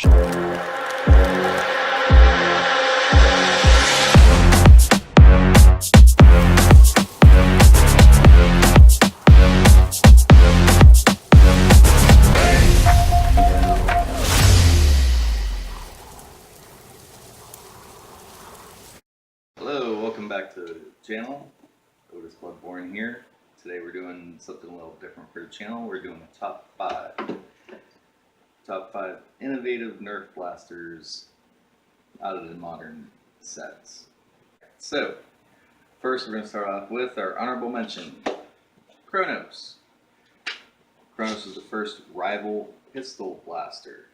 Hello, welcome back to the channel. Otis Bloodborn here. Today we're doing something a little different for the channel. We're doing a top 5 innovative Nerf blasters out of the modern sets. So, first we're going to start off with our honorable mention, Kronos. Kronos was the first rival pistol blaster.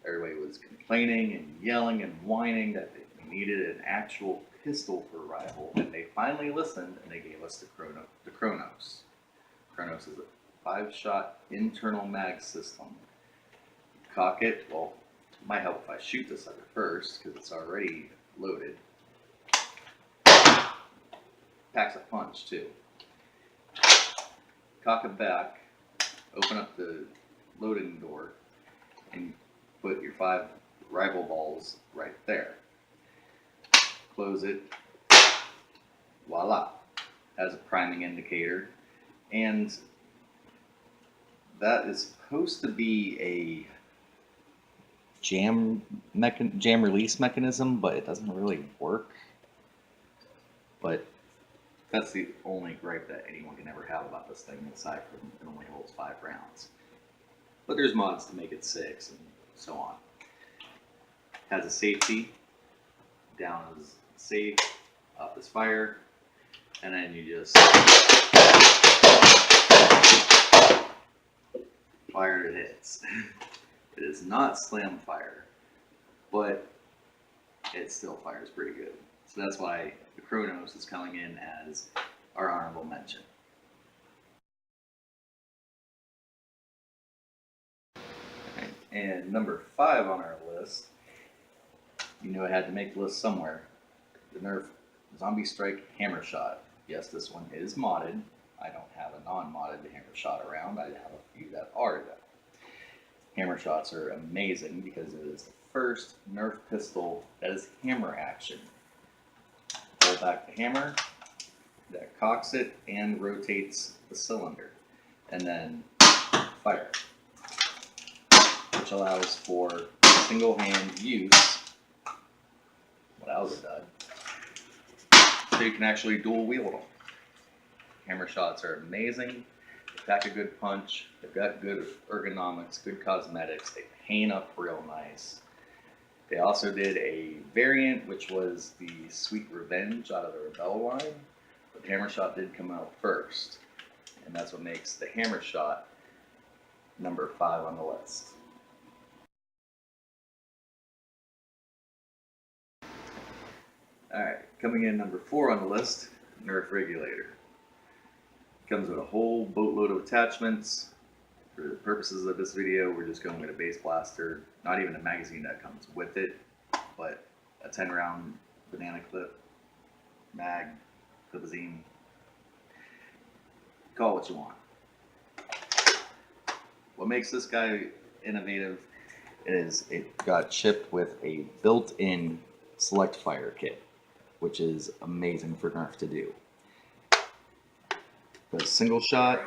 Everybody was complaining and yelling and whining that they needed an actual pistol for rival, and they finally listened and they gave us the Kronos. Kronos is a 5-shot internal mag system. Cock it, well, it might help if I shoot this sucker first because it's already loaded. Packs a punch too. Cock it back, open up the loading door, and put your 5 rival balls right there. Close it, voila, has a priming indicator, and that is supposed to be a jam release mechanism, but it doesn't really work. But that's the only gripe that anyone can ever have about this thing, aside from it only holds 5 rounds. But there's mods to make it 6 and so on. Has a safety, down is safe, up is fire, and then you just fire it hits. It is not slam fire, but it still fires pretty good. So that's why the Kronos is coming in as our honorable mention. Okay. And number 5 on our list, you know I had to make the list somewhere. The Nerf Zombie Strike Hammer Shot. Yes, this one is modded. I don't have a non-modded hammer shot around. I have a few that are though. Hammer shots are amazing because it is the first Nerf pistol that is hammer action. Pull back the hammer, that cocks it and rotates the cylinder, and then fire, which allows for single hand use without a dud. So you can actually dual wield them. Hammer shots are amazing. They pack a good punch. They've got good ergonomics, good cosmetics. They paint up real nice. They also did a variant, which was the Sweet Revenge out of the Rebel line. But the Hammer Shot did come out first. And that's what makes the Hammer Shot number 5 on the list. Alright, coming in number 4 on the list, Nerf Regulator. Comes with a whole boatload of attachments. For the purposes of this video, we're just going with a base blaster. Not even a magazine that comes with it, but a 10-round banana clip, mag, clipazine. Call it what you want. What makes this guy innovative is it got shipped with a built-in select fire kit, which is amazing for Nerf to do. The single shot,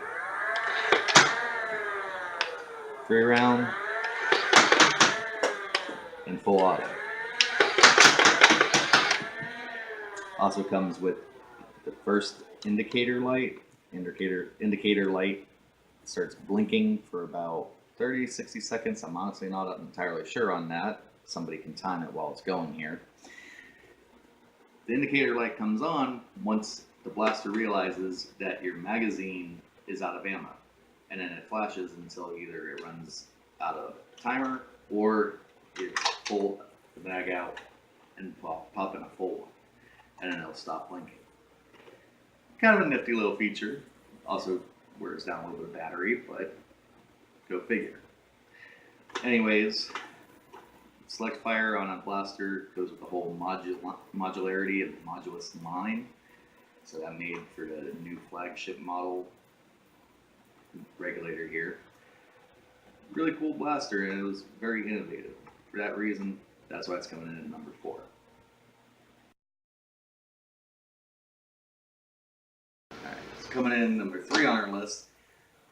3 round, and full auto. Also comes with the first indicator light. Indicator light starts blinking for about 30-60 seconds. I'm honestly not entirely sure on that. Somebody can time it while it's going here. The indicator light comes on once the blaster realizes that your magazine is out of ammo, and then it flashes until either it runs out of timer or you pull the mag out and pop in a full one, and then it'll stop blinking. Kind of a nifty little feature. Also wears down a little bit of battery, but go figure. Anyways, select fire on a blaster goes with the whole modularity of the modulus line. So that made for the new flagship model regulator here. Really cool blaster, and it was very innovative. For that reason, that's why it's coming in at number 4. Alright, it's coming in number 3 on our list.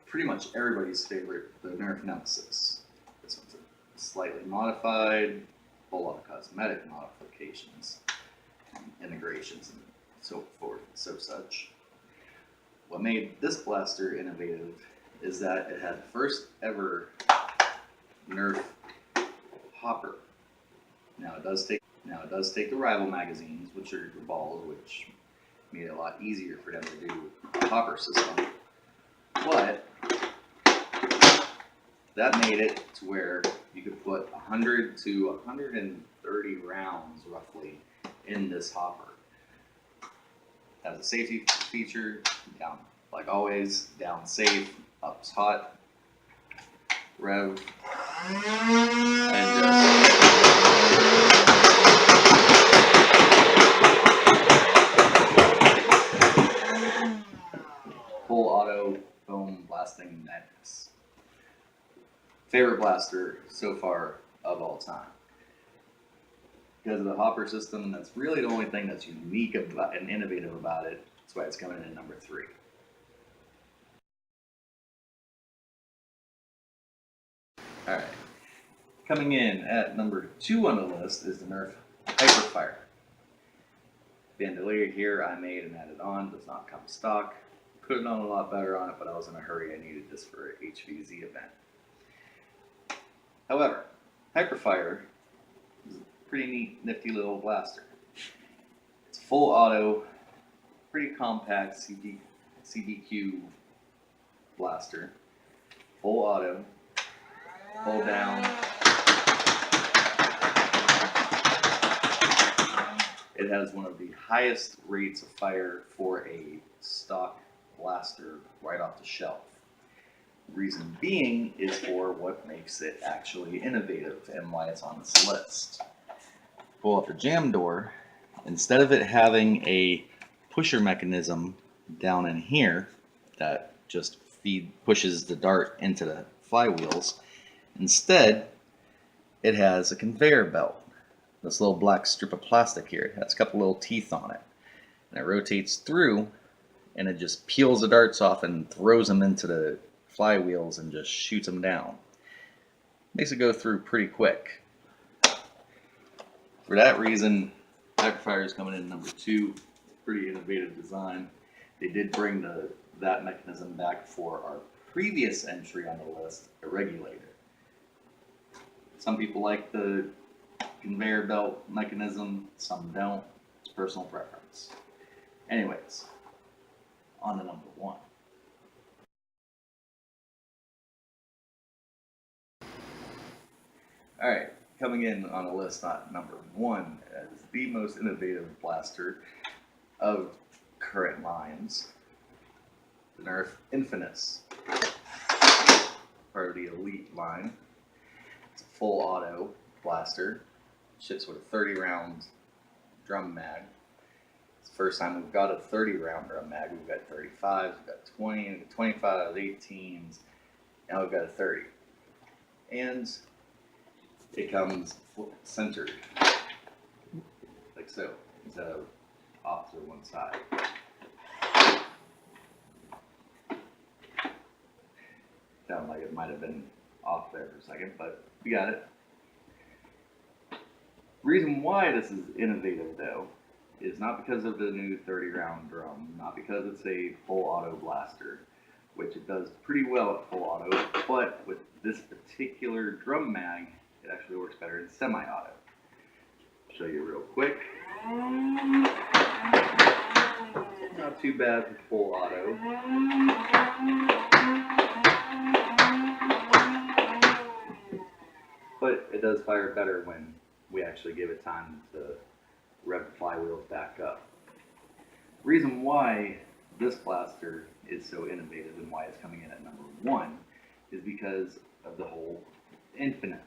Pretty much everybody's favorite, the Nerf Nemesis. This one's slightly modified, a whole lot of cosmetic modifications, integrations, and so forth and so such. What made this blaster innovative is that it had the first ever Nerf hopper. Now it does take the rival magazines, which are your balls, which made it a lot easier for them to do a hopper system. But that made it to where you could put 100 to 130 rounds roughly in this hopper. It has a safety feature, down like always, down safe, up's hot, rev, and just full auto foam blasting madness. Favorite blaster so far of all time. Because of the hopper system, that's really the only thing that's unique about and innovative about it. That's why it's coming in at number 3. Alright. Coming in at number 2 on the list is the Nerf Hyperfire. Bandolier here I made and added on, does not come stock. Could have done a lot better on it, but I was in a hurry. I needed this for an HVZ event. However, Hyperfire is a pretty neat, nifty little blaster. It's full auto, pretty compact CDQ blaster. Full auto, full down. It has one of the highest rates of fire for a stock blaster right off the shelf. Reason being is for what makes it actually innovative and why it's on this list. Pull up the jam door. Instead of it having a pusher mechanism down in here that just pushes the dart into the flywheels, instead it has a conveyor belt. This little black strip of plastic here, it has a couple little teeth on it, and it rotates through and it just peels the darts off and throws them into the flywheels and just shoots them down. Makes it go through pretty quick. For that reason, Hyperfire is coming in number 2. Pretty innovative design. They did bring that mechanism back for our previous entry on the list, a regulator. Some people like the conveyor belt mechanism, some don't. It's personal preference. Anyways, on to number 1. Alright, coming in on the list at number 1 as the most innovative blaster of current lines, the Nerf Infamous, part of the Elite line. It's a full auto blaster, ships with a 30 round drum mag. It's the first time we've got a 30 round drum mag. We've got 35s, we've got 20, we've got 25s, 18s, now we've got a 30. And it comes centered, like so, instead of off to one side. Sounded like it might have been off there for a second, but we got it. Reason why this is innovative, though, is not because of the new 30 round drum, not because it's a full auto blaster, which it does pretty well at full auto, but with this particular drum mag, it actually works better in semi-auto. Show you real quick. Not too bad for full auto. But it does fire better when we actually give it time to rev the flywheels back up. The reason why this blaster is so innovative and why it's coming in at number 1 is because of the whole infinite.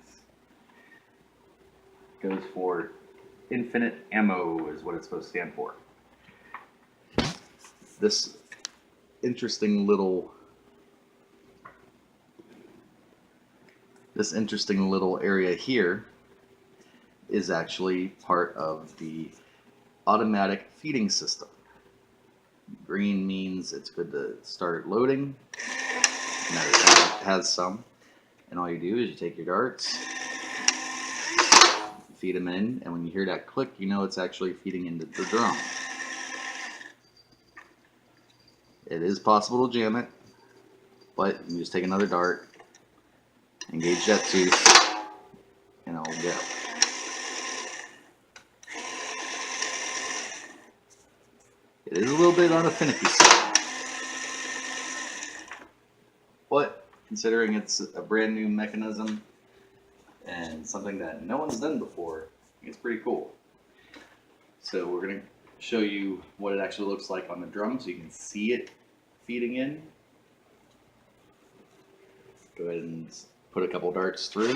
Goes for infinite ammo is what it's supposed to stand for. This interesting little area here is actually part of the automatic feeding system. Green means it's good to start loading. And it has some. And all you do is you take your darts, feed them in, and when you hear that click, you know it's actually feeding into the drum. It is possible to jam it, but you just take another dart, engage that tooth, and it'll go. It is a little bit on a finicky side, but considering it's a brand new mechanism and something that no one's done before, it's pretty cool. So we're going to show you what it actually looks like on the drum so you can see it feeding in. Go ahead and put a couple darts through.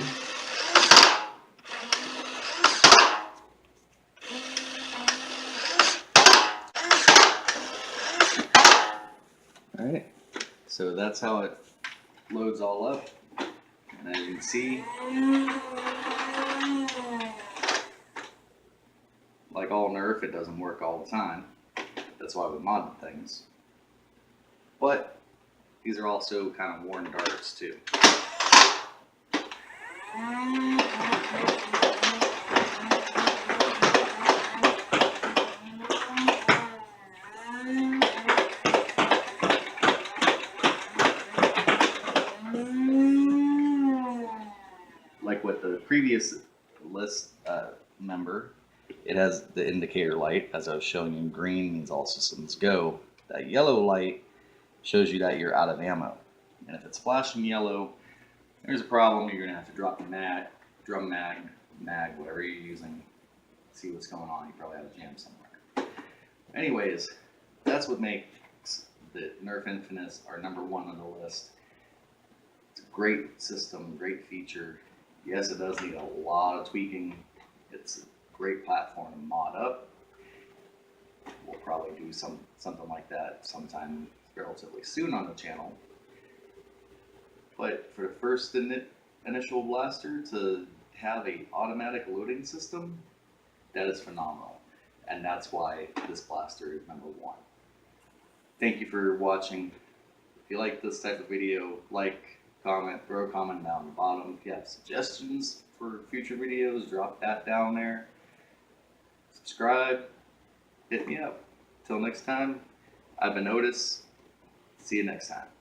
Alright, so that's how it loads all up. And as you can see, like all Nerf, it doesn't work all the time. That's why we modded things. But these are also kind of worn darts too. Like with the previous list member, it has the indicator light, as I was showing you. Green means all systems go. That yellow light shows you that you're out of ammo. And if it's flashing yellow, there's a problem. You're gonna have to drop the mag, drum mag, whatever you're using, see what's going on. You probably have a jam somewhere. Anyways, that's what makes the Nerf Infinite our #1 on the list. It's a great system, great feature. Yes, it does need a lot of tweaking. It's a great platform to mod up. We'll probably do something like that sometime relatively soon on the channel. But for the first initial blaster to have an automatic loading system, that is phenomenal. And that's why this blaster is #1. Thank you for watching. If you like this type of video, like, comment, throw a comment down the bottom. If you have suggestions for future videos, drop that down there. Subscribe, hit me up. Till next time, I've been Otis. See you next time.